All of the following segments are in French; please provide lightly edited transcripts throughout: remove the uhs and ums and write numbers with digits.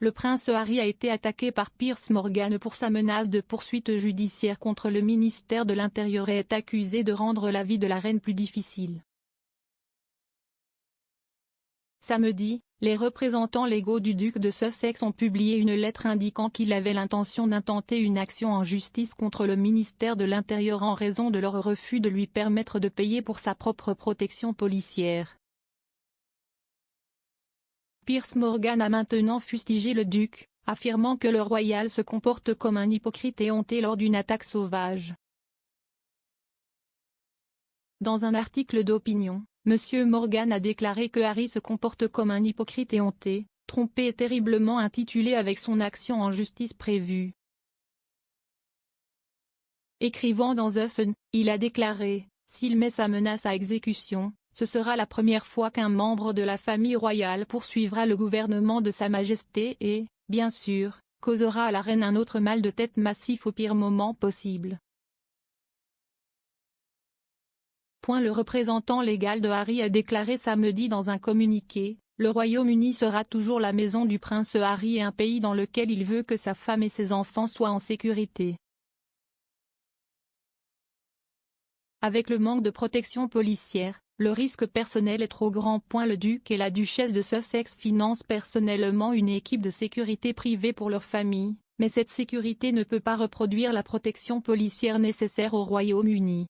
Le prince Harry a été attaqué par Piers Morgan pour sa menace de poursuite judiciaire contre le ministère de l'Intérieur et est accusé de rendre la vie de la reine plus difficile. Samedi, les représentants légaux du duc de Sussex ont publié une lettre indiquant qu'il avait l'intention d'intenter une action en justice contre le ministère de l'Intérieur en raison de leur refus de lui permettre de payer pour sa propre protection policière. Piers Morgan a maintenant fustigé le duc, affirmant que le royal se comporte comme un hypocrite et honté lors d'une attaque sauvage. Dans un article d'opinion, M. Morgan a déclaré que Harry se comporte comme un hypocrite et honté, trompé et terriblement intitulé avec son action en justice prévue. Écrivant dans The Sun, il a déclaré « S'il met sa menace à exécution, ce sera la première fois qu'un membre de la famille royale poursuivra le gouvernement de Sa Majesté et, bien sûr, causera à la reine un autre mal de tête massif au pire moment possible. » Le représentant légal de Harry a déclaré samedi dans un communiqué, « Le Royaume-Uni sera toujours la maison du prince Harry et un pays dans lequel il veut que sa femme et ses enfants soient en sécurité. » Avec le manque de protection policière, le risque personnel est trop grand. Le duc et la duchesse de Sussex financent personnellement une équipe de sécurité privée pour leur famille, mais cette sécurité ne peut pas reproduire la protection policière nécessaire au Royaume-Uni.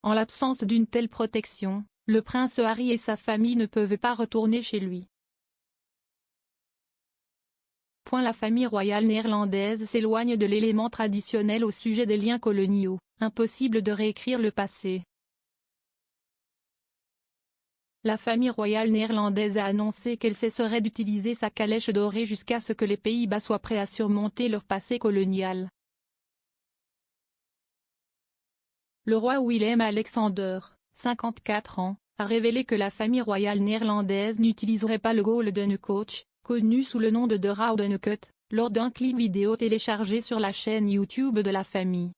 En l'absence d'une telle protection, le prince Harry et sa famille ne peuvent pas retourner chez lui. La famille royale néerlandaise s'éloigne de l'élément traditionnel au sujet des liens coloniaux, impossible de réécrire le passé. La famille royale néerlandaise a annoncé qu'elle cesserait d'utiliser sa calèche dorée jusqu'à ce que les Pays-Bas soient prêts à surmonter leur passé colonial. Le roi Willem-Alexander, 54 ans, a révélé que la famille royale néerlandaise n'utiliserait pas le Golden Coach, connu sous le nom de The Raudencut, lors d'un clip vidéo téléchargé sur la chaîne YouTube de la famille.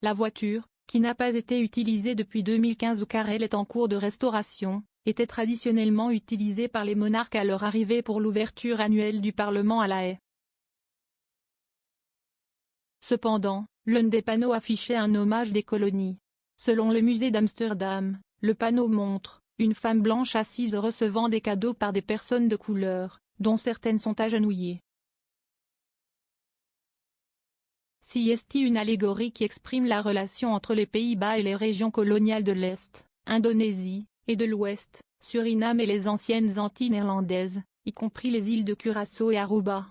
La voiture, qui n'a pas été utilisée depuis 2015 car elle est en cours de restauration, était traditionnellement utilisée par les monarques à leur arrivée pour l'ouverture annuelle du Parlement à La Haye. Cependant, l'un des panneaux affichait un hommage des colonies. Selon le musée d'Amsterdam, le panneau montre une femme blanche assise recevant des cadeaux par des personnes de couleur, dont certaines sont agenouillées. C'est une allégorie qui exprime la relation entre les Pays-Bas et les régions coloniales de l'Est, Indonésie, et de l'Ouest, Suriname et les anciennes Antilles néerlandaises, y compris les îles de Curaçao et Aruba.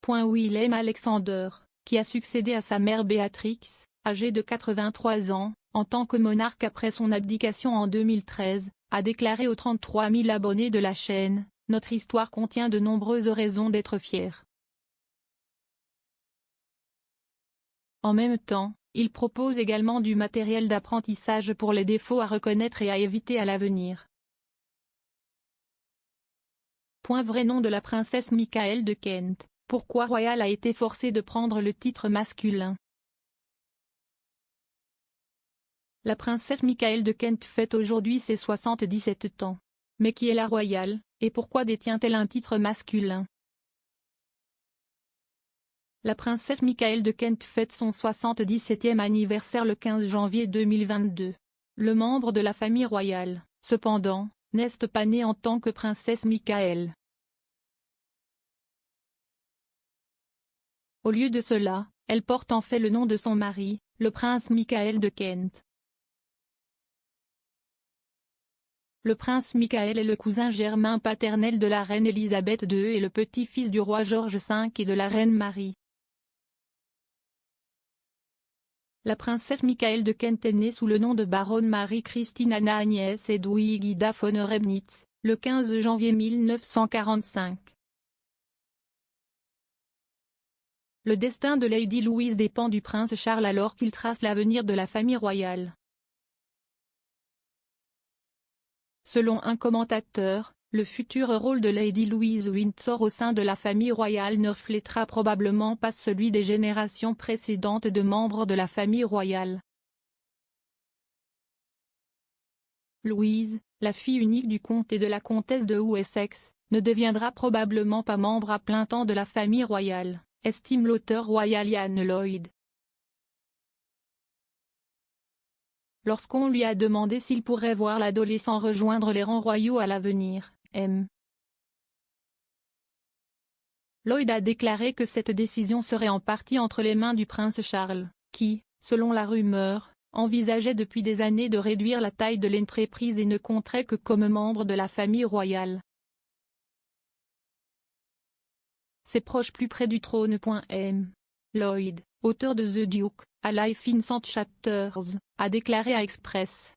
Willem-Alexander, qui a succédé à sa mère Béatrix, âgée de 83 ans, en tant que monarque après son abdication en 2013, a déclaré aux 33 000 abonnés de la chaîne « Notre histoire contient de nombreuses raisons d'être fiers ». En même temps, il propose également du matériel d'apprentissage pour les défauts à reconnaître et à éviter à l'avenir. Vrai nom de la princesse Michaël de Kent. Pourquoi Royal a été forcé de prendre le titre masculin? La princesse Michaël de Kent fête aujourd'hui ses 77 ans. Mais qui est la royale, et pourquoi détient-elle un titre masculin? La princesse Michaël de Kent fête son 77e anniversaire le 15 janvier 2022. Le membre de la famille royale, cependant, n'est pas né en tant que princesse Michaël. Au lieu de cela, elle porte en fait le nom de son mari, le prince Michaël de Kent. Le prince Michaël est le cousin germain paternel de la reine Elisabeth II et le petit-fils du roi George V et de la reine Marie. La princesse Michaël de Kent est née sous le nom de baronne Marie-Christine Anna Agnès Hedwigida von Remnitz, le 15 janvier 1945. Le destin de Lady Louise dépend du prince Charles alors qu'il trace l'avenir de la famille royale. Selon un commentateur, le futur rôle de Lady Louise Windsor au sein de la famille royale ne reflètera probablement pas celui des générations précédentes de membres de la famille royale. Louise, la fille unique du comte et de la comtesse de Wessex, ne deviendra probablement pas membre à plein temps de la famille royale, estime l'auteur royal Ian Lloyd. Lorsqu'on lui a demandé s'il pourrait voir l'adolescent rejoindre les rangs royaux à l'avenir, M. Lloyd a déclaré que cette décision serait en partie entre les mains du prince Charles, qui, selon la rumeur, envisageait depuis des années de réduire la taille de l'entreprise et ne compterait que comme membre de la famille royale. Ses proches plus près du trône. M. Lloyd, auteur de The Duke, A Life in 100 Chapters, a déclaré à Express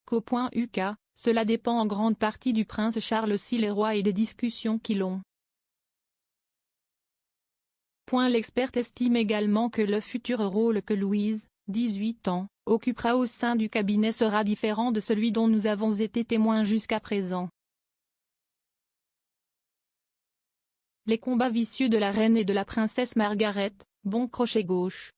qu'au.uk, cela dépend en grande partie du prince Charles si les rois et des discussions qui l'ont. L'expert estime également que le futur rôle que Louise, 18 ans, occupera au sein du cabinet sera différent de celui dont nous avons été témoins jusqu'à présent. Les combats vicieux de la reine et de la princesse Margaret, bon crochet gauche.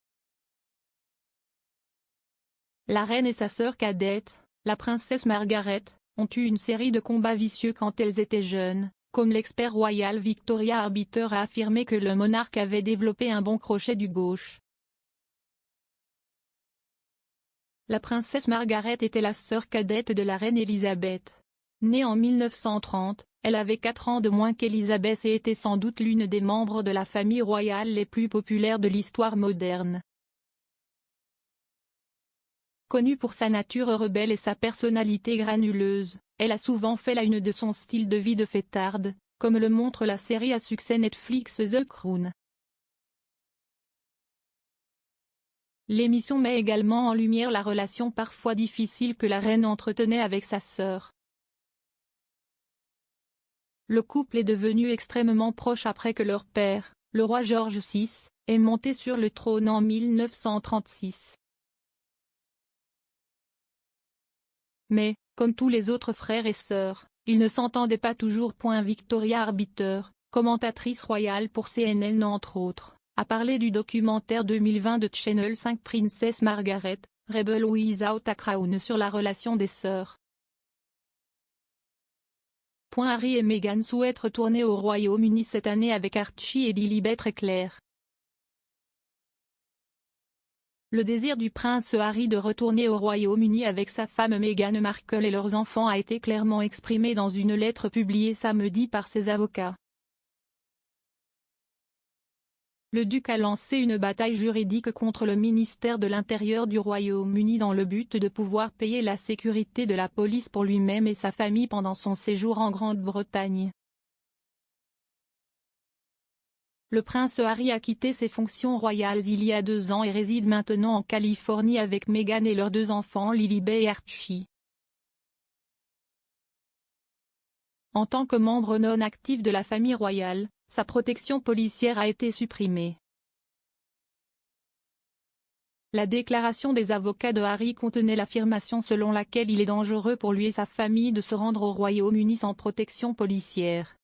La reine et sa sœur cadette, la princesse Margaret, ont eu une série de combats vicieux quand elles étaient jeunes, comme l'expert royal Victoria Arbiter a affirmé que le monarque avait développé un bon crochet du gauche. La princesse Margaret était la sœur cadette de la reine Elisabeth. Née en 1930, elle avait 4 ans de moins qu'Élisabeth et était sans doute l'une des membres de la famille royale les plus populaires de l'histoire moderne. Connue pour sa nature rebelle et sa personnalité granuleuse, elle a souvent fait la une de son style de vie de fêtarde, comme le montre la série à succès Netflix The Crown. L'émission met également en lumière la relation parfois difficile que la reine entretenait avec sa sœur. Le couple est devenu extrêmement proche après que leur père, le roi George VI, est monté sur le trône en 1936. Mais, comme tous les autres frères et sœurs, ils ne s'entendaient pas toujours. Victoria Arbiter, commentatrice royale pour CNN entre autres, a parlé du documentaire 2020 de Channel 5 Princess Margaret, Rebel Without a Crown sur la relation des sœurs. Harry et Meghan souhaitent retourner au Royaume-Uni cette année avec Archie et Lilibet très clair. Le désir du prince Harry de retourner au Royaume-Uni avec sa femme Meghan Markle et leurs enfants a été clairement exprimé dans une lettre publiée samedi par ses avocats. Le duc a lancé une bataille juridique contre le ministère de l'Intérieur du Royaume-Uni dans le but de pouvoir payer la sécurité de la police pour lui-même et sa famille pendant son séjour en Grande-Bretagne. Le prince Harry a quitté ses fonctions royales il y a 2 ans et réside maintenant en Californie avec Meghan et leurs 2 enfants Lilibet et Archie. En tant que membre non actif de la famille royale, sa protection policière a été supprimée. La déclaration des avocats de Harry contenait l'affirmation selon laquelle il est dangereux pour lui et sa famille de se rendre au Royaume-Uni sans protection policière.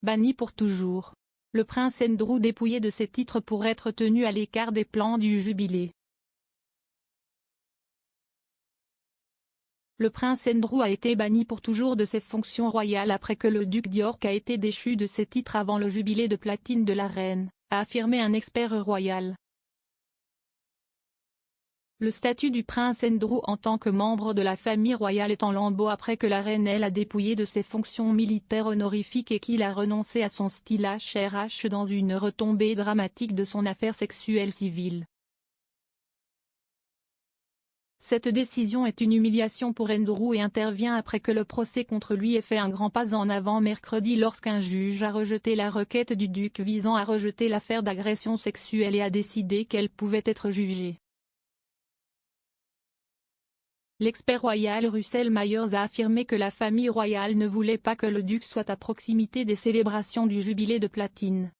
Banni pour toujours. Le prince Andrew dépouillé de ses titres pour être tenu à l'écart des plans du jubilé. Le prince Andrew a été banni pour toujours de ses fonctions royales après que le duc d'York a été déchu de ses titres avant le jubilé de platine de la reine, a affirmé un expert royal. Le statut du prince Andrew en tant que membre de la famille royale est en lambeaux après que la reine l'a dépouillé de ses fonctions militaires honorifiques et qu'il a renoncé à son style HRH dans une retombée dramatique de son affaire sexuelle civile. Cette décision est une humiliation pour Andrew et intervient après que le procès contre lui ait fait un grand pas en avant mercredi lorsqu'un juge a rejeté la requête du duc visant à rejeter l'affaire d'agression sexuelle et a décidé qu'elle pouvait être jugée. L'expert royal Russell Myers a affirmé que la famille royale ne voulait pas que le duc soit à proximité des célébrations du jubilé de platine.